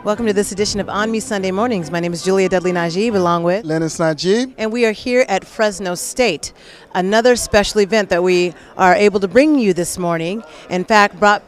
Welcome to this edition of ONME Sunday Mornings. My name is Julia Lennice, along with Lennice Najib. And we are here at Fresno State, another special event that we are able to bring you this morning. In fact, brought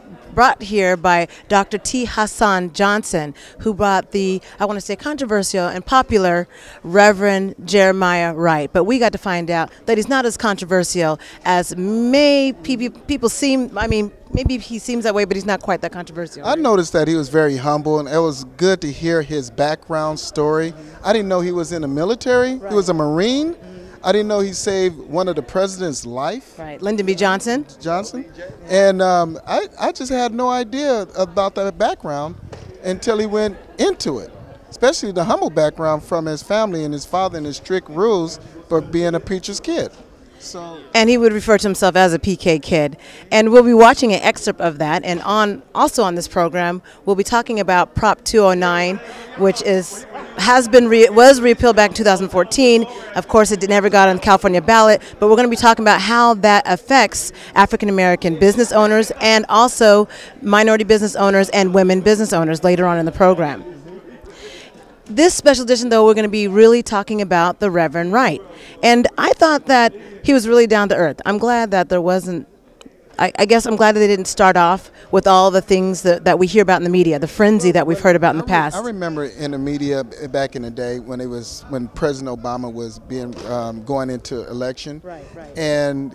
here by Dr. T. Hasan Johnson, who brought the, I want to say, controversial and popular Reverend Jeremiah Wright. But we got to find out that he's not as controversial as people seem. I mean, maybe he seems that way, but he's not quite that controversial. I noticed that he was very humble, and it was good to hear his background story. I didn't know he was in the military. Right. He was a Marine. I didn't know he saved one of the president's life. Right, Lyndon B. Johnson. And I just had no idea about that background until he went into it, especially the humble background from his family and his father and his strict rules for being a preacher's kid. And he would refer to himself as a PK kid. And we'll be watching an excerpt of that. And also on this program, we'll be talking about Prop 209, which was repealed back in 2014. Of course, it never got on the California ballot. But we're going to be talking about how that affects African-American business owners and also minority business owners and women business owners later on in the program. This special edition, though, we're going to be really talking about the Reverend Wright. And I thought that he was really down to earth. I'm glad that there wasn't, I guess I'm glad that they didn't start off with all the things that we hear about in the media, the frenzy that we've heard about in the past. I remember in the media back in the day when President Obama was going into election, right. And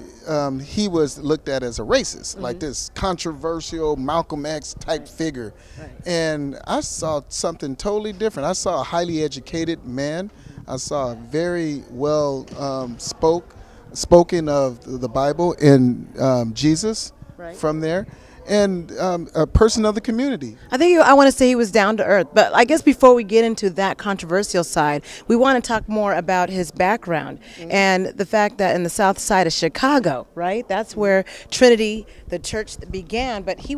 he was looked at as a racist, like this controversial Malcolm X type figure. Right. And I saw something totally different. I saw a highly educated man. I saw a very well spoken of the Bible and Jesus from there, and a person of the community. I want to say he was down to earth, but I guess before we get into that controversial side, we want to talk more about his background and the fact that in the south side of Chicago, right? That's where Trinity, the church, began, but he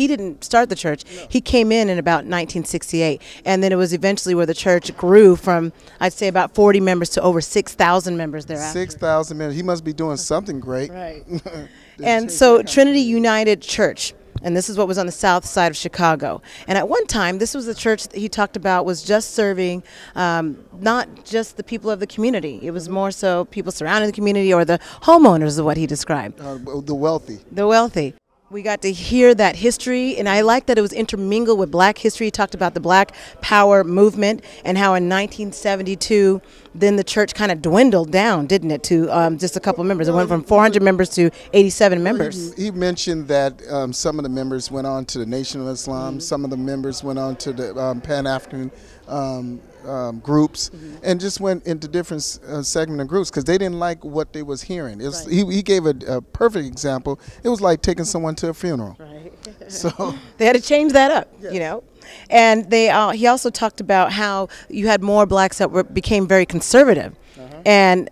didn't start the church. No. He came in about 1968, and then it was eventually where the church grew from, I'd say, about 40 members to over 6,000 members thereafter. 6,000 members. He must be doing something great. Right. And so Trinity United Church, and this is what was on the south side of Chicago. And at one time, this was the church that he talked about was just serving not just the people of the community. It was more so people surrounding the community or the homeowners, of what he described. The wealthy. The wealthy. We got to hear that history, and I like that it was intermingled with black history. He talked about the Black Power movement and how in 1972, then the church kind of dwindled down, didn't it, to just a couple of members. It went from 400 members to 87 members. He mentioned that some of the members went on to the Nation of Islam, some of the members went on to the Pan-African groups, and just went into different segment of groups because they didn't like what they was hearing. It was, he gave a perfect example. It was like taking someone to a funeral. Right. So they had to change that up, you know. And he also talked about how you had more blacks that became very conservative, and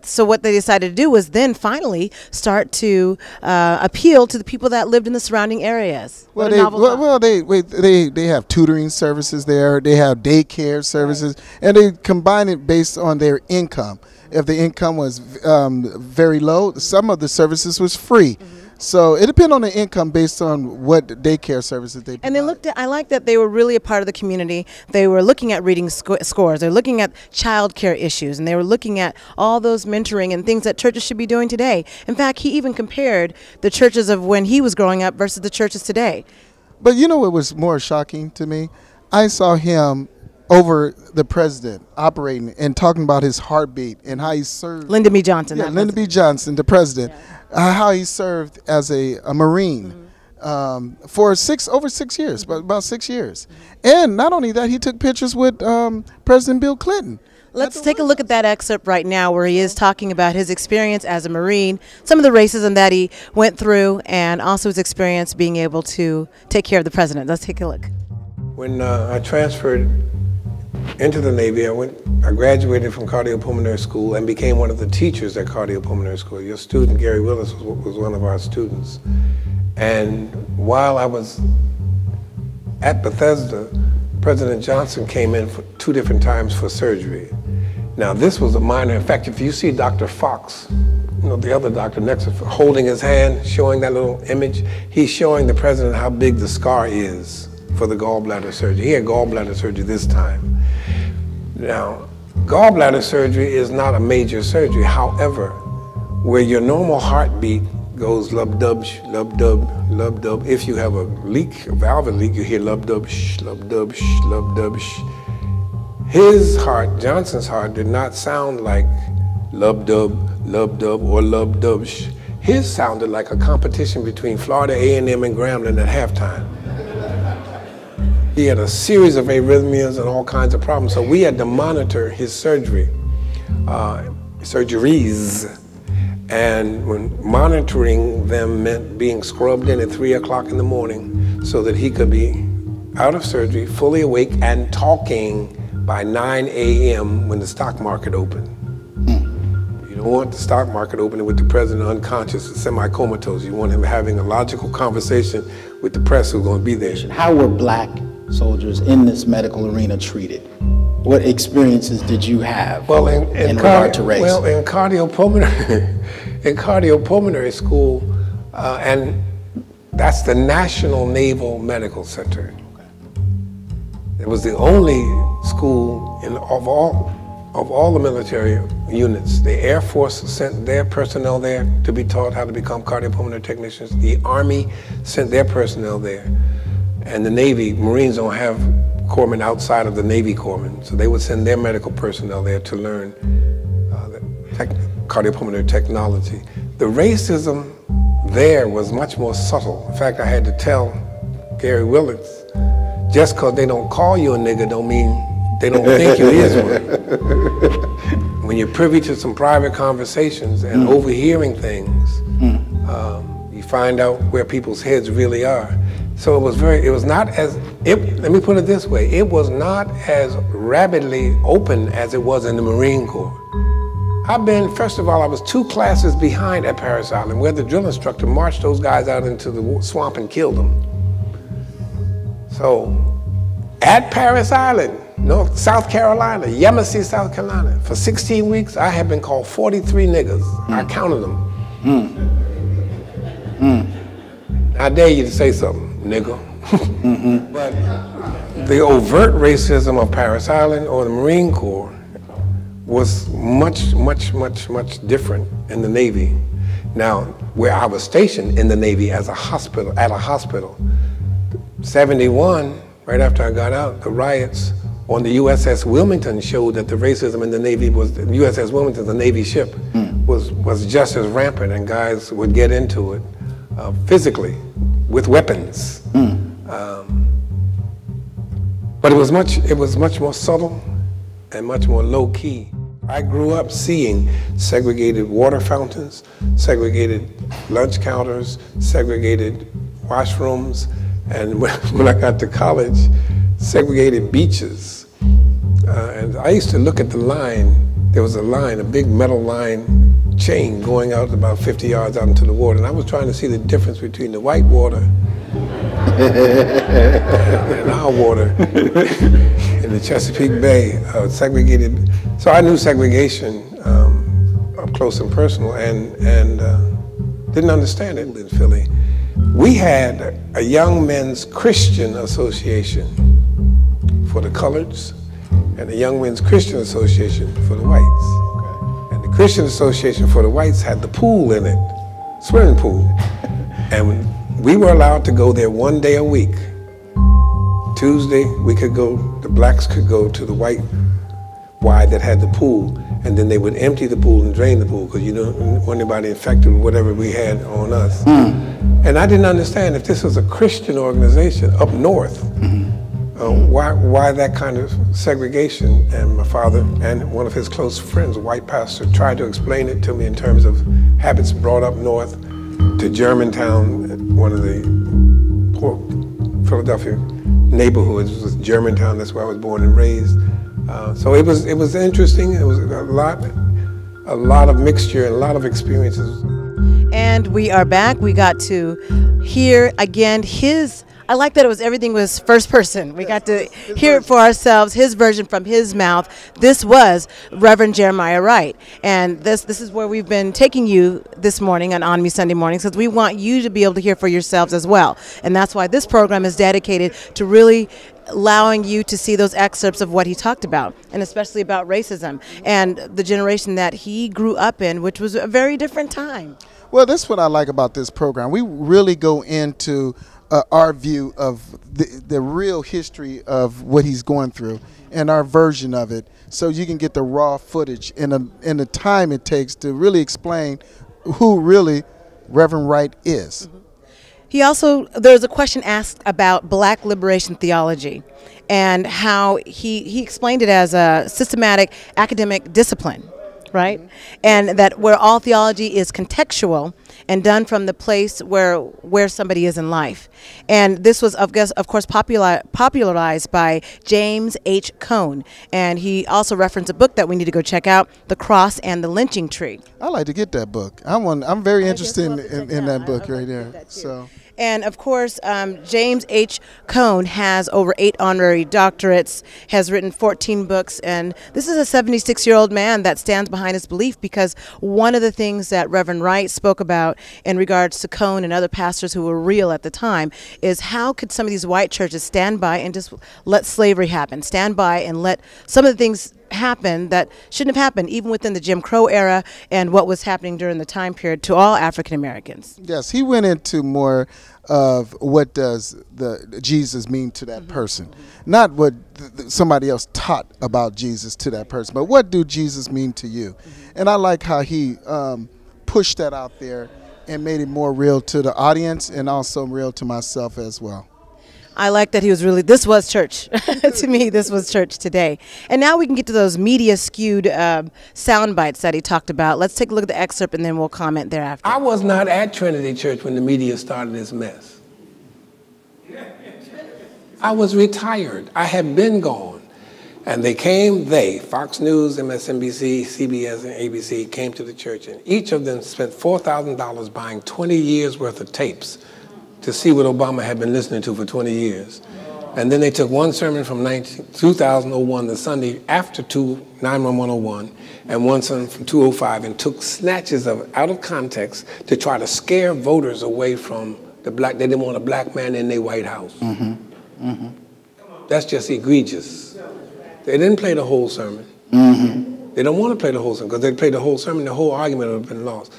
so what they decided to do was then finally start to appeal to the people that lived in the surrounding areas. Well, they have tutoring services there. They have daycare services, and they combine it based on their income. If the income was very low, some of the services was free. So it depends on the income based on what daycare services they provide. And I like that they were really a part of the community. They were looking at reading scores. They're looking at child care issues, and they were looking at all those mentoring and things that churches should be doing today. In fact, he even compared the churches of when he was growing up versus the churches today. But you know what was more shocking to me? I saw him over the president operating and talking about his heartbeat and how he served. Lyndon B. Johnson. Yeah, Lyndon B. Johnson, the president. Yeah. How he served as a Marine for over 6 years, about 6 years. And not only that, he took pictures with President Bill Clinton. Let's take a look at that excerpt right now where he is talking about his experience as a Marine, some of the racism that he went through, and also his experience being able to take care of the president. Let's take a look. When I transferred into the Navy, I graduated from cardiopulmonary school and became one of the teachers at cardiopulmonary school. Your student, Gary Willis, was one of our students. And while I was at Bethesda, President Johnson came in for 2 different times for surgery. Now this was a minor. In fact, if you see Dr. Fox, you know, the other doctor next to him, holding his hand, showing that little image, he's showing the president how big the scar is for the gallbladder surgery. He had gallbladder surgery this time. Now, gallbladder surgery is not a major surgery. However, where your normal heartbeat goes lub-dub, lub-dub, lub-dub, if you have a leak, a valve leak, you hear lub-dub, lub-dub, lub-dub. His heart, Johnson's heart, did not sound like lub-dub, lub-dub, or lub-dub. His sounded like a competition between Florida A&M and Grambling at halftime. He had a series of arrhythmias and all kinds of problems, so we had to monitor his surgery, surgeries. And when monitoring them meant being scrubbed in at 3 o'clock in the morning so that he could be out of surgery, fully awake and talking by 9 a.m. when the stock market opened. You don't want the stock market opening with the president unconscious or semi-comatose. You want him having a logical conversation with the press who's going to be there. How were black soldiers in this medical arena treated? What experiences did you have in regard to race? Well, in cardiopulmonary school, and that's the National Naval Medical Center. It was the only school of all the military units. The Air Force sent their personnel there to be taught how to become cardiopulmonary technicians. The Army sent their personnel there. And the Navy, Marines don't have corpsmen outside of the Navy corpsmen, so they would send their medical personnel there to learn cardiopulmonary technology. The racism there was much more subtle. In fact, I had to tell Gary Willis, just because they don't call you a nigger don't mean they don't think you is one. When you're privy to some private conversations and overhearing things, you find out where people's heads really are. So it was not as, let me put it this way, it was not as rabidly open as it was in the Marine Corps. First of all, I was 2 classes behind at Parris Island, where the drill instructor marched those guys out into the swamp and killed them. So, at Parris Island, South Carolina, Yamasee, South Carolina, for 16 weeks, I had been called 43 niggas. I counted them. I dare you to say something, nigga. But the overt racism of Parris Island or the Marine Corps was much, much, much, much different in the Navy. Now, where I was stationed in the Navy at a hospital, 71, right after I got out, the riots on the USS Wilmington showed that the racism in the Navy was, the USS Wilmington, the Navy ship, was just as rampant, and guys would get into it physically with weapons. But it was much more subtle and much more low key. I grew up seeing segregated water fountains, segregated lunch counters, segregated washrooms, and when I got to college, segregated beaches. And I used to look at the line. There was a line, a big metal line chain going out about 50 yards out into the water, and I was trying to see the difference between the white water and our water in the Chesapeake Bay, segregated. So I knew segregation up close and personal, and didn't understand it in Philly. We had a young men's Christian association for the coloreds and a young men's Christian association for the whites. And the Christian association for the whites had the pool in it, swimming pool. And we were allowed to go there 1 day a week. Tuesday, we could go, the blacks could go to the white Y that had the pool, and then they would empty the pool and drain the pool because you don't want anybody infected with whatever we had on us. And I didn't understand, if this was a Christian organization up north, why that kind of segregation. And my father and one of his close friends, a white pastor, tried to explain it to me in terms of habits brought up north to Germantown, one of the poor Philadelphia neighborhoods was Germantown. That's where I was born and raised. So it was interesting. It was a lot of mixture and a lot of experiences. And we are back. We got to hear again his I like that everything was first person. We got to hear it for ourselves, his version from his mouth. This was Reverend Jeremiah Wright. And this is where we've been taking you this morning on ONME Sunday mornings, because we want you to be able to hear for yourselves as well. And that's why this program is dedicated to really allowing you to see those excerpts of what he talked about, and especially about racism and the generation that he grew up in, which was a very different time. Well, that's what I like about this program. We really go into our view of the real history of what he's going through and our version of it, so you can get the raw footage in the time it takes to really explain who really Reverend Wright is. He also, there's a question asked about black liberation theology and how he explained it as a systematic academic discipline, right? And that where all theology is contextual and done from the place where somebody is in life. And this was, of course, popularized by James H. Cone. And he also referenced a book that we need to go check out, The Cross and the Lynching Tree. I'd like to get that book. I'm very interested in that book right there. So. And of course, James H. Cone has over 8 honorary doctorates, has written 14 books, and this is a 76-year-old man that stands behind his belief, because one of the things that Reverend Wright spoke about in regards to Cone and other pastors who were real at the time is how could some of these white churches stand by and just let slavery happen, stand by and let some of the things happen that shouldn't have happened, even within the Jim Crow era and what was happening during the time period to all African Americans. Yes, he went into more of what does the Jesus mean to that person, not what somebody else taught about Jesus to that person, but what do Jesus mean to you? And I like how he pushed that out there and made it more real to the audience and also real to myself as well. I like that he was really, this was church. To me, this was church today. And now we can get to those media-skewed sound bites that he talked about. Let's take a look at the excerpt and then we'll comment thereafter. I was not at Trinity Church when the media started this mess. I was retired. I had been gone. And Fox News, MSNBC, CBS, and ABC came to the church, and each of them spent $4,000 buying 20 years worth of tapes to see what Obama had been listening to for 20 years. And then they took one sermon from 2001, the Sunday after 91101, and one sermon from 205, and took snatches out of context to try to scare voters away from the black. They didn't want a black man in their White House. That's just egregious. They didn't play the whole sermon. They don't want to play the whole sermon, because if they played the whole sermon, the whole argument would have been lost.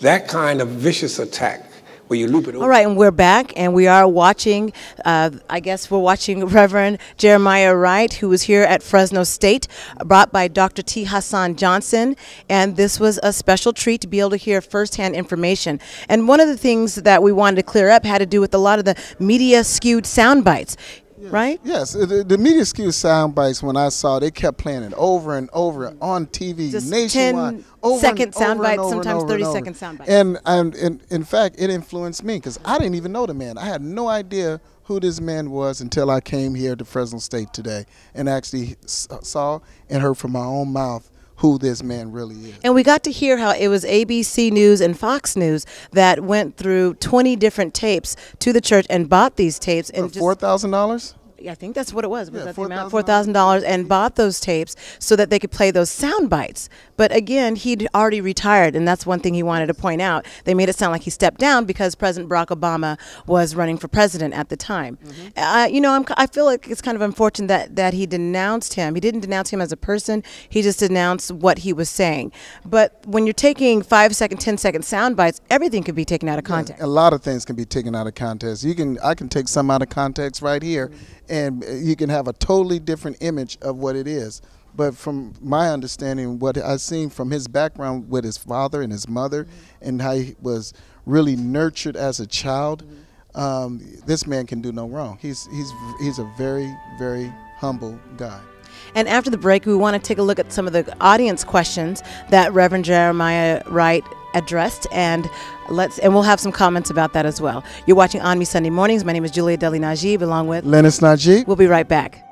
That kind of vicious attack, where you loop it over. All right, and we're back, and we are watching, I guess we're watching Reverend Jeremiah Wright, who was here at Fresno State, brought by Dr. T. Hasan Johnson, and this was a special treat to be able to hear firsthand information. And one of the things that we wanted to clear up had to do with a lot of the media-skewed sound bites. Yes. Right? Yes, the media skewed sound bites, when I saw, they kept playing it over and over on TV, just nationwide. 10-second sound bites, sometimes 30-second sound bites. And in fact, it influenced me, because I didn't even know the man. I had no idea who this man was until I came here to Fresno State today and actually saw and heard from my own mouth who this man really is. And we got to hear how it was ABC News and Fox News that went through 20 different tapes to the church and bought these tapes. And $4,000? I think that's what it was. Was yeah, that the amount? $4,000, and bought those tapes so that they could play those sound bites. But again, he'd already retired, and that's one thing he wanted to point out. They made it sound like he stepped down because President Barack Obama was running for president at the time. You know, I feel like it's kind of unfortunate that he denounced him. He didn't denounce him as a person. He just denounced what he was saying. But when you're taking 5-second, 10-second sound bites, everything could be taken out of context. Yeah, a lot of things can be taken out of context. I can take some out of context right here, and you can have a totally different image of what it is. But from my understanding, what I've seen from his background with his father and his mother, and how he was really nurtured as a child, this man can do no wrong. He's a very, very humble guy. And after the break, we want to take a look at some of the audience questions that Reverend Jeremiah Wright addressed, and we'll have some comments about that as well. You're watching ONME Sunday Mornings. My name is Julia Lennice, along with Lennice Najib. We'll be right back.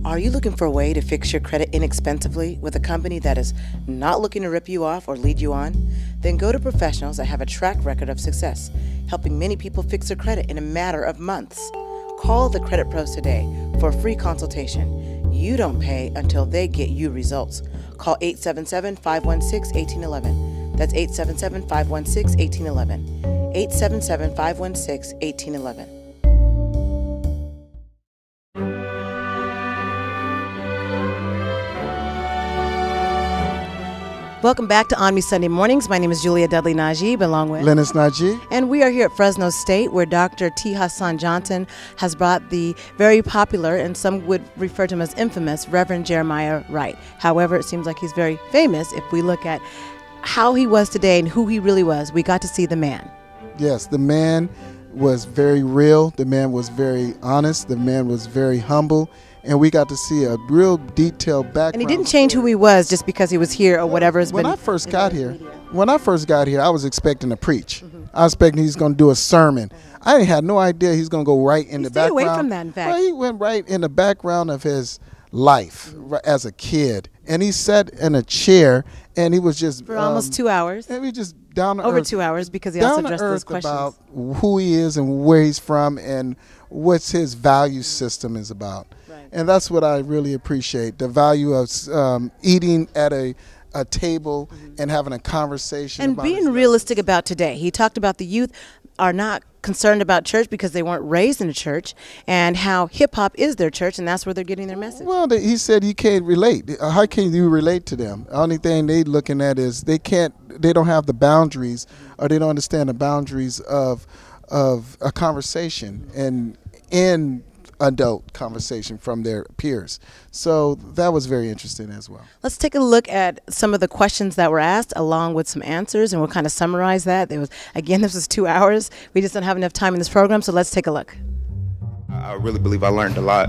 Are Are you looking for a way to fix your credit inexpensively with a company that is not looking to rip you off or lead you on? Then go to professionals that have a track record of success, helping many people fix their credit in a matter of months. Call the Credit Pros today for a free consultation. You don't pay until they get you results. Call 877-516-1811. That's 877-516-1811. 877-516-1811. Welcome back to ONME Sunday Mornings. My name is Julia Lennice, along with Lennice Najee. And we are here at Fresno State, where Dr. T. Hasan Johnson has brought the very popular, and some would refer to him as infamous, Reverend Jeremiah Wright. However, it seems like he's very famous if we look at how he was today and who he really was. We got to see the man. Yes, the man was very real. The man was very honest. The man was very humble. And we got to see a real detailed background. And he didn't change who he was just because he was here or whatever has been. When I first got here, I was expecting to preach. I was expecting he's going to do a sermon. I had no idea he's going to go right in the background. Stay away from that, in fact. Well, he went right in the background of his life as a kid. And he sat in a chair, and he was just for almost 2 hours. And we just down to over earth, 2 hours, because he also addressed those questions about who he is and where he's from and what's his value system is about. And that's what I really appreciate, the value of eating at a table and having a conversation. And being realistic about today. He talked about the youth are not concerned about church because they weren't raised in a church, and how hip-hop is their church, and that's where they're getting their message. Well, he said you can't relate. How can you relate to them? The only thing they're looking at is they don't have the boundaries, or they don't understand the boundaries of a conversation and in adult conversation from their peers. So that was very interesting as well. Let's take a look at some of the questions that were asked along with some answers, and we'll kind of summarize that. This was 2 hours. We just don't have enough time in this program, so let's take a look. I really believe I learned a lot.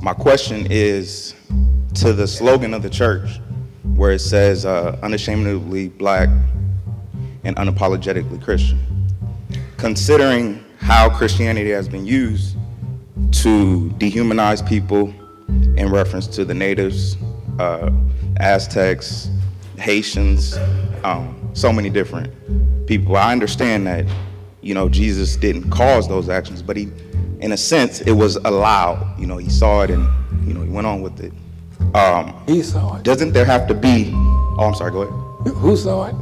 My question is to the slogan of the church, where it says unashamedly black and unapologetically Christian. Considering how Christianity has been used to dehumanize people in reference to the natives, Aztecs, Haitians, so many different people. I understand that, Jesus didn't cause those actions, but he, in a sense, it was allowed. He saw it and, he went on with it. He saw it. Doesn't there have to be, I'm sorry, go ahead. Who saw it?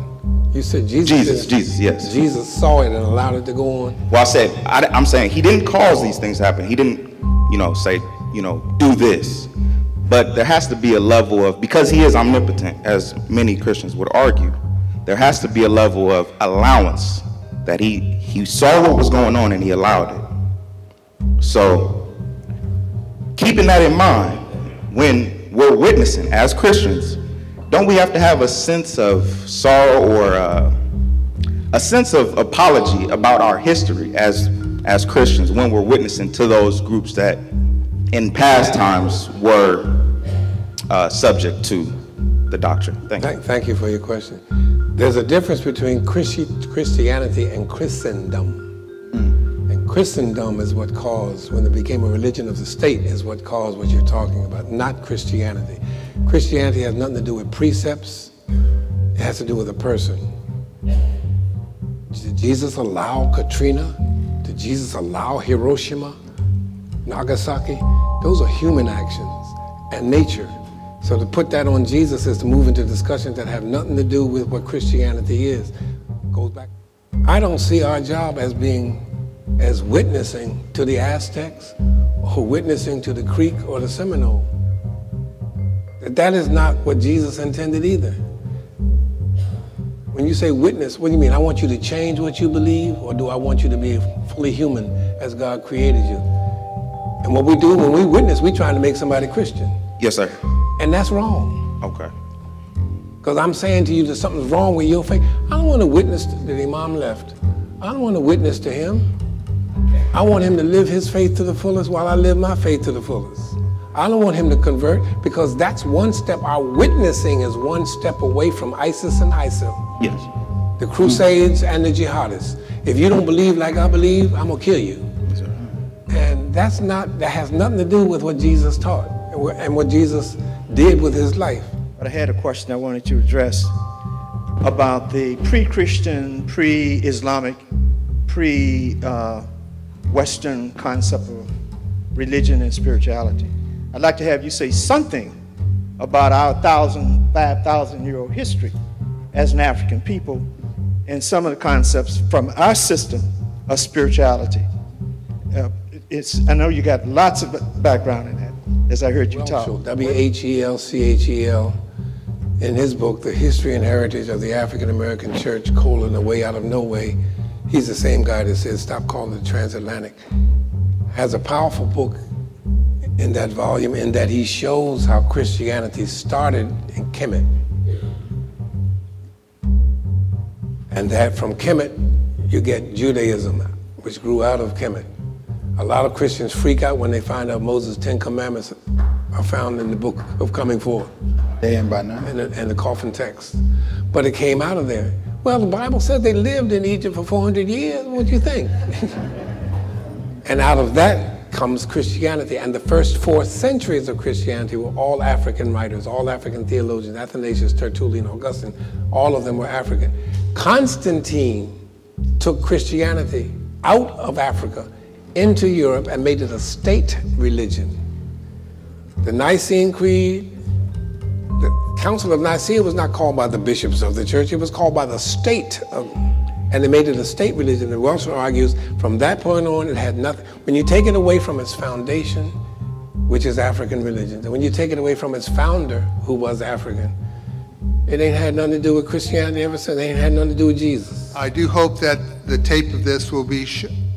You said Jesus. Jesus, yes. Jesus saw it and allowed it to go on. Well, I'm saying he didn't cause these things to happen. He didn't, say, do this. But there has to be a level of, because he is omnipotent, as many Christians would argue, there has to be a level of allowance that he saw what was going on and he allowed it. So, keeping that in mind, when we're witnessing as Christians, don't we have to have a sense of sorrow or a sense of apology about our history as Christians when we're witnessing to those groups that in past times were subject to the doctrine? Thank you for your question. There's a difference between Christianity and Christendom. And Christendom is what caused, when it became a religion of the state, is what caused what you're talking about, not Christianity. Christianity has nothing to do with precepts. It has to do with a person. Did Jesus allow Katrina? Did Jesus allow Hiroshima, Nagasaki? Those are human actions and nature. So to put that on Jesus is to move into discussions that have nothing to do with what Christianity is. Goes back. I don't see our job as witnessing to the Aztecs or witnessing to the Creek or the Seminole. That is not what Jesus intended either. When you say witness, what do you mean? I want you to change what you believe, or do I want you to be fully human as God created you? And what we do when we witness, we're trying to make somebody Christian. Yes, sir. And that's wrong. Okay. Because I'm saying to you that something's wrong with your faith. I don't want to witness to the Imam left. I don't want to witness to him. I want him to live his faith to the fullest while I live my faith to the fullest. I don't want him to convert, because that's one step. Our witnessing is one step away from ISIS and ISIL. Yes. The Crusades and the jihadists. If you don't believe like I believe, I'm gonna kill you. Yes, sir. And that has nothing to do with what Jesus taught. and what Jesus did with his life. But I had a question I wanted to address about the pre-Christian, pre-Islamic, pre-Western concept of religion and spirituality. I'd like to have you say something about our 5,000-year-old history as an African people and some of the concepts from our system of spirituality. I know you got lots of background in that, as I heard you talk. W-H-E-L-C-H-E-L, in his book, The History and Heritage of the African American Church, A Way Out of No Way, he's the same guy that says, stop calling it transatlantic. Has a powerful book in that volume in that he shows how Christianity started in Kemet. And that from Kemet, you get Judaism, which grew out of Kemet. A lot of Christians freak out when they find out Moses' 10 Commandments are found in the book of Coming Forth. Day and by night. And the coffin text. But it came out of there. Well, the Bible says they lived in Egypt for 400 years. What do you think? And out of that comes Christianity. And the first 4 centuries of Christianity were all African writers, all African theologians, Athanasius, Tertullian, Augustine, all of them were African. Constantine took Christianity out of Africa into Europe and made it a state religion. The Nicene Creed, the Council of Nicaea was not called by the bishops of the church, it was called by the state and they made it a state religion. And Wilson argues from that point on it had nothing. When you take it away from its foundation, which is African religion, and when you take it away from its founder, who was African, it ain't had nothing to do with Christianity ever since. It ain't had nothing to do with Jesus. I do hope that the tape of this will be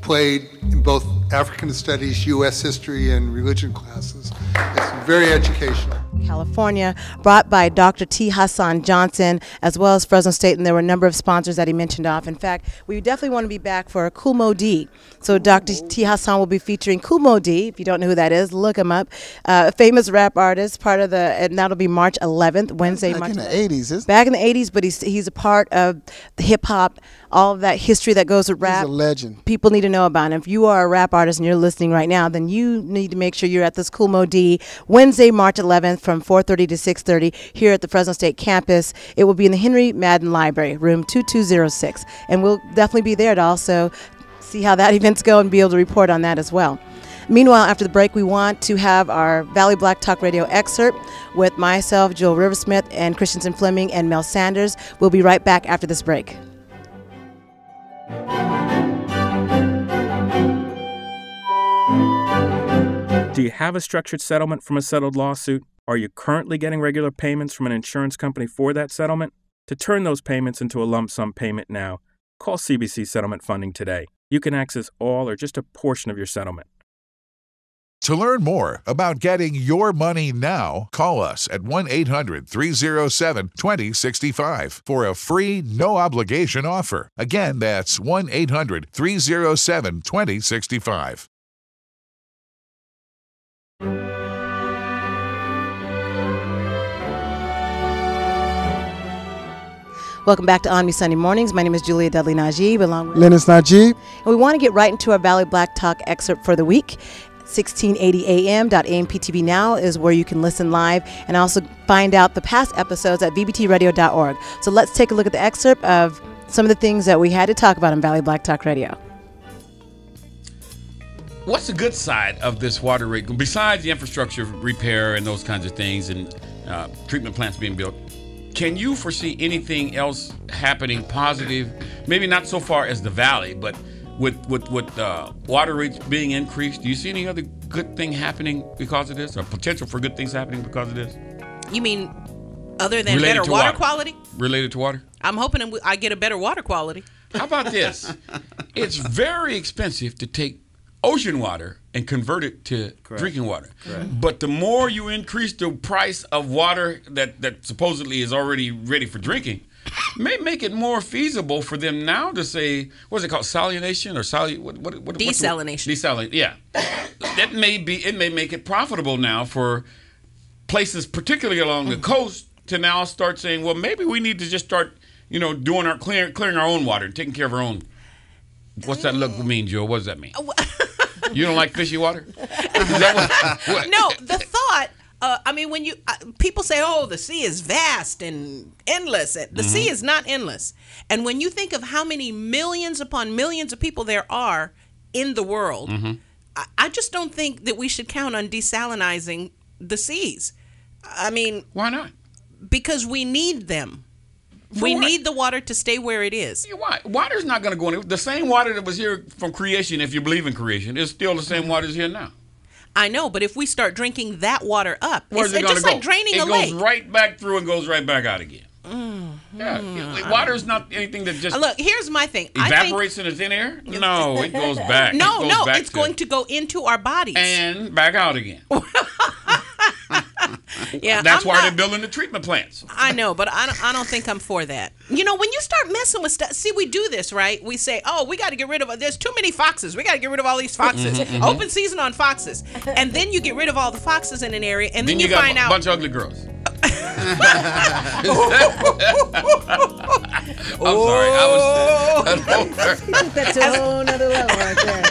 played in both African Studies, U.S. History, and religion classes. It's very educational. California, brought by Dr. T. Hasan Johnson, as well as Fresno State, and there were a number of sponsors that he mentioned off. In fact, we definitely want to be back for Kool Moe Dee. So Dr. T. Hasan will be featuring Kool Moe Dee. If you don't know who that is, look him up. A famous rap artist, part of and that'll be March 11th, Wednesday, March 11th. Back in the 80s, isn't it? Back in the 80s, but he's a part of the hip-hop, all of that history that goes with rap. He's a legend. People need to know about him. If you are a rap artist and you're listening right now, then you need to make sure you're at this Kool Moe Dee Wednesday, March 11th from 4:30 to 6:30 here at the Fresno State campus. It will be in the Henry Madden Library, room 2206. And we'll definitely be there to also see how that event's go and be able to report on that as well. Meanwhile, after the break, we want to have our Valley Black Talk Radio excerpt with myself, Joel Riversmith, and Christensen Fleming, and Mel Sanders. We'll be right back after this break. Do you have a structured settlement from a settled lawsuit? Are you currently getting regular payments from an insurance company for that settlement? To turn those payments into a lump sum payment now, call CBC Settlement Funding today. You can access all or just a portion of your settlement. To learn more about getting your money now, call us at 1-800-307-2065 for a free, no-obligation offer. Again, that's 1-800-307-2065. Welcome back to ONME Sunday Mornings. My name is Julia Lennice, along with Lennice Najib. And we want to get right into our Valley Black Talk excerpt for the week. 1680 AM.AMPTV Now is where you can listen live and also find out the past episodes at vbtradio.org. So let's take a look at the excerpt of some of the things that we had to talk about on Valley Black Talk Radio. What's the good side of this water rate? Besides the infrastructure repair and those kinds of things and treatment plants being built, can you foresee anything else happening positive? Maybe not so far as the valley, but with water rates being increased, do you see any other good thing happening because of this, or potential for good things happening because of this? You mean other than better water quality? Related to water? I'm hoping I get a better water quality. How about this? It's very expensive to take ocean water and convert it to drinking water. Correct. But the more you increase the price of water that supposedly is already ready for drinking, may make it more feasible for them now to say, what's it called, salination or desalination? Desalination, yeah. It may make it profitable now for places, particularly along the coast, to now start saying, well, maybe we need to just start, doing our clearing our own water, taking care of our own. What's that look mean, Joe? What does that mean? You don't like fishy water? Is that what? No, the thought I mean, when you people say, "Oh, the sea is vast and endless," the sea is not endless. And when you think of how many millions upon millions of people there are in the world, I just don't think that we should count on desalinizing the seas. I mean, why not? Because we need them. We need the water to stay where it is. Why? Water's not going to go anywhere. The same water that was here from creation, if you believe in creation, is still the same water that's here now. I know, but if we start drinking that water up, where's it going to go? Like draining a It lake. goes right back through and goes right back out again. Water is not anything that just look. Here's my thing. Evaporates in the thin air. No, it goes back. It's going to go into our bodies and back out again. Yeah, that's why they're building the treatment plants. I know, but I don't think I'm for that. You know, when you start messing with stuff, see, we do this, right? We say, oh, we got to get rid of, there's too many foxes. We got to get rid of all these foxes. Open season on foxes. And then you get rid of all the foxes in an area, and then you find out. A bunch of ugly girls. I'm sorry. That's a whole nother level right there.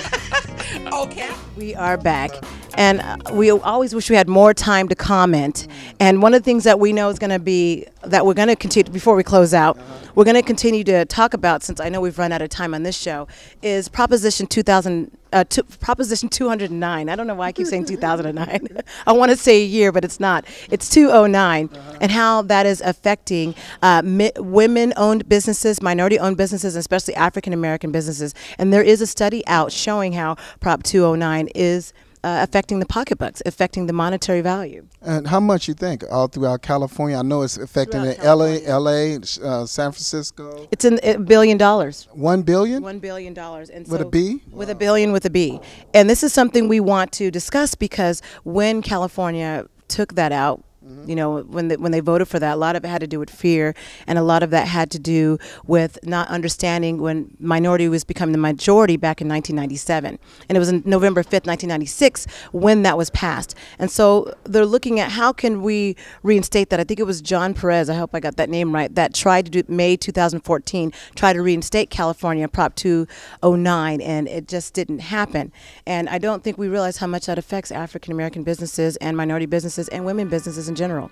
Okay. We are back. And we always wish we had more time to comment. And one of the things that we know is going to be that we're going to continue, before we close out, we're going to continue to talk about, since I know we've run out of time on this show, is Proposition 209. I don't know why I keep saying 2009. I want to say a year, but it's not. It's 209, and how that is affecting women-owned businesses, minority-owned businesses, especially African-American businesses. And there is a study out showing how Prop 209 is affecting the pocketbooks, affecting the monetary value. And how much you think all throughout California? I know it's affecting in LA, San Francisco. It's in $1 billion. $1 billion? $1 billion. And with a B? With a billion with a B. And this is something we want to discuss because when California took that out, you know, when they voted for that, a lot of it had to do with fear, and a lot of that had to do with not understanding when minority was becoming the majority back in 1997. And it was on November 5th, 1996 when that was passed. And so they're looking at how can we reinstate that. I think it was John Perez, I hope I got that name right, that tried to do May 2014, tried to reinstate California Prop 209, and it just didn't happen. And I don't think we realize how much that affects African American businesses and minority businesses and women businesses in general.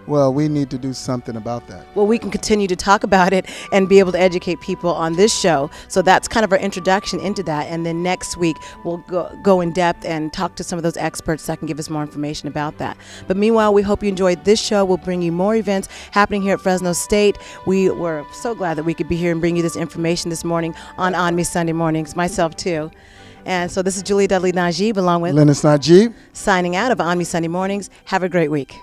Well, we need to do something about that. Well, we can continue to talk about it and be able to educate people on this show. So that's kind of our introduction into that. And then next week, we'll go in depth and talk to some of those experts that can give us more information about that. But meanwhile, we hope you enjoyed this show. We'll bring you more events happening here at Fresno State. We were so glad that we could be here and bring you this information this morning on ONME Sunday mornings, myself too. And so this is Julia Lennice along with Lennice Najib, signing out of ONME Sunday mornings. Have a great week.